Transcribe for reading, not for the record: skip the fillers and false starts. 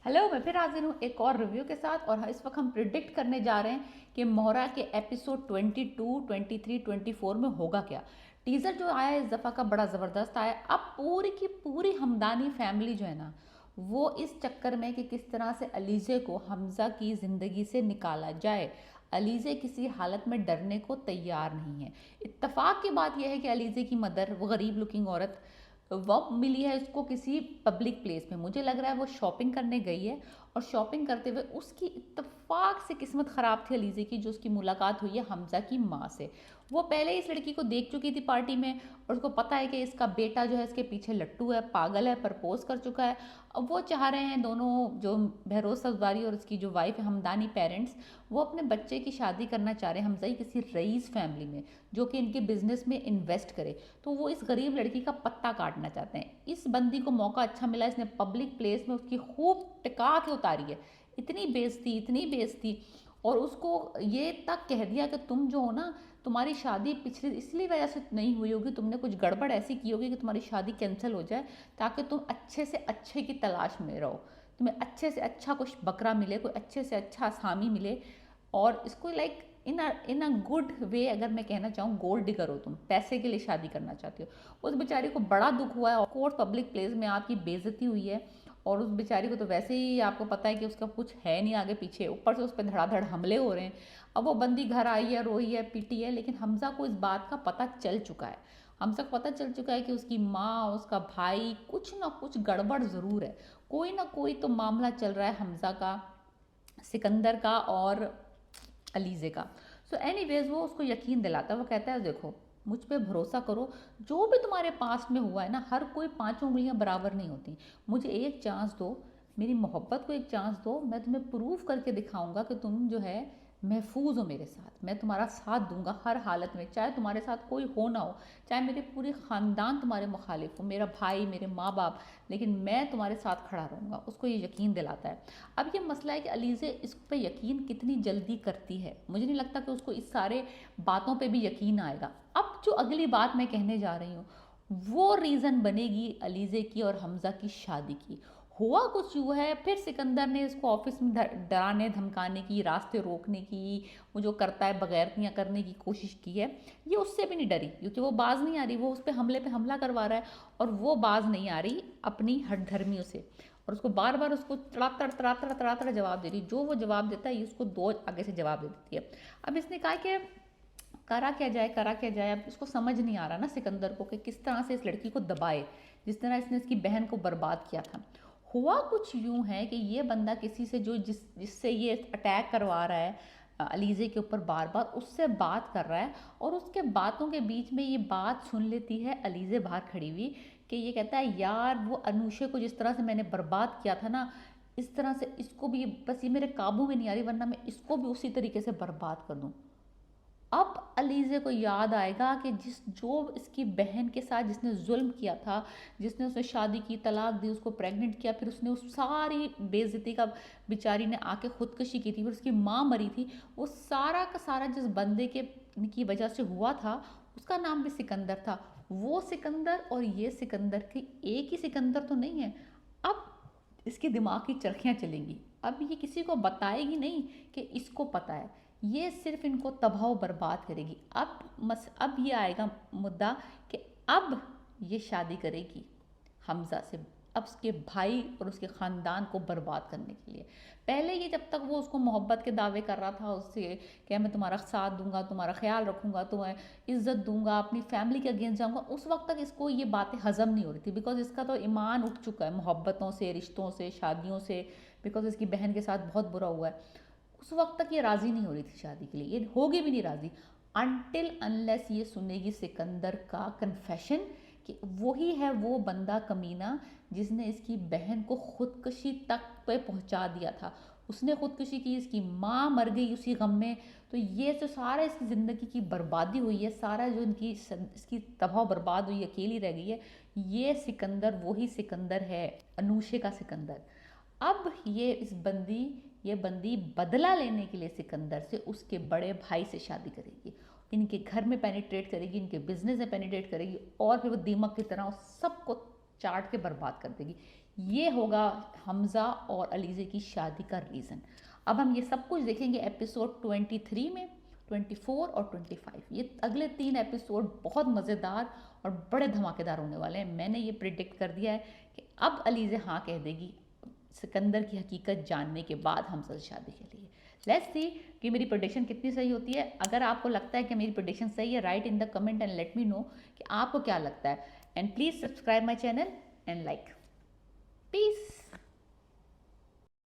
Hello, मैं फिर हाजिर हूँ एक और रिव्यू के साथ। और इस वक्त हम प्रिडिक्ट करने जा रहे हैं कि मोहरा के एपिसोड 22, 23, 24 में होगा क्या। टीज़र जो आया है इस दफ़ा का बड़ा ज़बरदस्त आया। अब पूरी की पूरी हमदानी फैमिली जो है ना, वो इस चक्कर में कि किस तरह से अलीज़े को हमज़ा की ज़िंदगी से निकाला जाए। अलीज़े किसी हालत में डरने को तैयार नहीं है। इत्तेफाक की बात यह है कि अलीज़े की मदर, वो गरीब लुकिंग औरत, वो मिली है उसको किसी पब्लिक प्लेस में। मुझे लग रहा है वो शॉपिंग करने गई है और शॉपिंग करते हुए उसकी इत्तेफाक से किस्मत ख़राब थी अलीज़े की, जो उसकी मुलाकात हुई है हमज़ा की माँ से। वो पहले इस लड़की को देख चुकी थी पार्टी में और उसको पता है कि इसका बेटा जो है इसके पीछे लट्टू है, पागल है, प्रपोज कर चुका है। अब वो चाह रहे हैं दोनों, जो बहरोज सफदारी और उसकी जो वाइफ है हमदानी पेरेंट्स, वो अपने बच्चे की शादी करना चाह रहे हैं हमज़ा की किसी रईस फैमिली में जो कि इनके बिजनेस में इन्वेस्ट करे। तो वो इस गरीब लड़की का पत्ता काटना चाहते हैं। इस बंदी को मौका अच्छा मिला, इसने पब्लिक प्लेस में उसकी खूब टिका के उतारी है। इतनी बेइज्जती, इतनी बेइज्जती। और उसको ये तक कह दिया कि तुम जो हो ना, तुम्हारी शादी पिछली इसलिए वजह से नहीं हुई होगी, तुमने कुछ गड़बड़ ऐसी की होगी कि तुम्हारी शादी कैंसिल हो जाए, ताकि तुम अच्छे से अच्छे की तलाश में रहो, तुम्हें अच्छे से अच्छा कुछ बकरा मिले, कोई अच्छे से अच्छा सामी मिले। और इसको like in a good way, अगर मैं कहना चाहूँ, गोल्ड डिगर हो तुम, पैसे के लिए शादी करना चाहती हो। उस बेचारी को बड़ा दुख हुआ है। कोर्ट पब्लिक प्लेस में आपकी बेइज्जती हुई है और उस बेचारी को तो वैसे ही आपको पता है कि उसका कुछ है नहीं आगे पीछे, ऊपर से उस पर धड़ाधड़ हमले हो रहे हैं। अब वो बंदी घर आई है, रोई है, पीटी है, लेकिन हमजा को इस बात का पता चल चुका है। हमजा को पता चल चुका है कि उसकी माँ, उसका भाई, कुछ ना कुछ गड़बड़ ज़रूर है। कोई ना कोई तो मामला चल रहा है हमजा का, सिकंदर का और अलीज़े का। सो एनीवेज वो उसको यकीन दिलाता है। वो कहता है देखो, मुझ पे भरोसा करो, जो भी तुम्हारे पास में हुआ है ना, हर कोई पांचों उंगलियां बराबर नहीं होती। मुझे एक चांस दो, मेरी मोहब्बत को एक चांस दो, मैं तुम्हें प्रूव करके दिखाऊंगा कि तुम जो है महफूज हो मेरे साथ। मैं तुम्हारा साथ दूंगा हर हालत में, चाहे तुम्हारे साथ कोई हो ना हो, चाहे मेरे पूरे ख़ानदान तुम्हारे मुखालिफ हो, मेरा भाई, मेरे माँ बाप, लेकिन मैं तुम्हारे साथ खड़ा रहूँगा। उसको ये यकीन दिलाता है। अब ये मसला है कि अलीज़े इस पे यकीन कितनी जल्दी करती है। मुझे नहीं लगता कि उसको इस सारे बातों पे भी यकीन आएगा। अब जो अगली बात मैं कहने जा रही हूँ, वो रीज़न बनेगी अलीज़े की और हमज़ा की शादी की। हुआ कुछ यूँ है, फिर सिकंदर ने इसको ऑफिस में डराने धमकाने की, रास्ते रोकने की, वो जो करता है बगैरतियाँ करने की कोशिश की है। ये उससे भी नहीं डरी, क्योंकि वो बाज नहीं आ रही। वो उस पर हमले पे हमला करवा रहा है और वो बाज नहीं आ रही अपनी हठधर्मियों से। और उसको बार बार उसको तड़ातड़ तड़ातड़ तड़ातड़ जवाब दे रही। जो वो जवाब देता है ये उसको दो आगे से जवाब दे देती है। अब इसने कहा कि करा क्या जाए, करा क्या जाए। अब इसको समझ नहीं आ रहा ना सिकंदर को कि किस तरह से इस लड़की को दबाए, जिस तरह इसने इसकी बहन को बर्बाद किया था। हुआ कुछ यूं है कि ये बंदा किसी से जो जिससे ये अटैक करवा रहा है अलीज़े के ऊपर, बार बार उससे बात कर रहा है। और उसके बातों के बीच में ये बात सुन लेती है अलीज़े बाहर खड़ी हुई, कि ये कहता है यार, वो अनुषे को जिस तरह से मैंने बर्बाद किया था ना, इस तरह से इसको भी, बस ये मेरे काबू में नहीं आ रही, वरना मैं इसको भी उसी तरीके से बर्बाद कर दूँ। अब अलीज़े को याद आएगा कि जो इसकी बहन के साथ जिसने जुल्म किया था, जिसने उसने शादी की, तलाक दी, उसको प्रेग्नेंट किया, फिर उसने उस सारी बेइज्जती का, बेचारी ने आके खुदकुशी की थी, फिर उसकी माँ मरी थी, वो सारा का सारा जिस बंदे के की वजह से हुआ था, उसका नाम भी सिकंदर था। वो सिकंदर और ये सिकंदर की एक ही सिकंदर तो नहीं है। अब इसके दिमाग की चरखियाँ चलेंगी। अब ये किसी को बताएगी नहीं कि इसको पता है, ये सिर्फ इनको तबाह बर्बाद करेगी। अब ये आएगा मुद्दा कि अब ये शादी करेगी हमजा से, अब उसके भाई और उसके ख़ानदान को बर्बाद करने के लिए। पहले ये जब तक वो उसको मोहब्बत के दावे कर रहा था उससे, कि मैं तुम्हारा साथ दूंगा, तुम्हारा ख्याल रखूंगा, तुम्हें इज्जत दूंगा, अपनी फैमिली के अगेंस्ट जाऊंगा, उस वक्त तक इसको ये बातें हजम नहीं हो रही थी। बिकॉज इसका तो ईमान उठ चुका है मोहब्बतों से, रिश्तों से, शादियों से। बिकॉज इसकी बहन के साथ बहुत बुरा हुआ है। उस वक्त तक ये राज़ी नहीं हो रही थी शादी के लिए, ये होगी भी नहीं राज़ी अनटिल अनलेस ये सुनेगी सिकंदर का कन्फेशन कि वही है वो बंदा कमीना जिसने इसकी बहन को खुदकुशी तक पे पहुंचा दिया था। उसने खुदकुशी की, इसकी माँ मर गई उसी गम में। तो ये जो सारा इसकी ज़िंदगी की बर्बादी हुई है, सारा जो इसकी तबाह बर्बाद हुई, अकेली रह गई है, ये सिकंदर वही सिकंदर है, अनूशे का सिकंदर। अब ये बंदी बदला लेने के लिए सिकंदर से उसके बड़े भाई से शादी करेगी, इनके घर में पेनिट्रेट करेगी, इनके बिजनेस में पेनिट्रेट करेगी, और फिर वो दीमक की तरह उस सबको चाट के बर्बाद कर देगी। ये होगा हमज़ा और अलीज़े की शादी का रीज़न। अब हम ये सब कुछ देखेंगे एपिसोड 23 में, 24 और 25। ये अगले 3 एपिसोड बहुत मज़ेदार और बड़े धमाकेदार होने वाले हैं। मैंने ये प्रिडिक्ट कर दिया है कि अब अलीज़े हाँ कह देगी सिकंदर की हकीकत जानने के बाद हमज़ा से शादी के लिए। लेट्स सी कि मेरी प्रोडिक्शन कितनी सही होती है। अगर आपको लगता है कि मेरी प्रोडिक्शन सही है, right in the comment and let me know कि आपको क्या लगता है। And please subscribe my channel and like. Peace.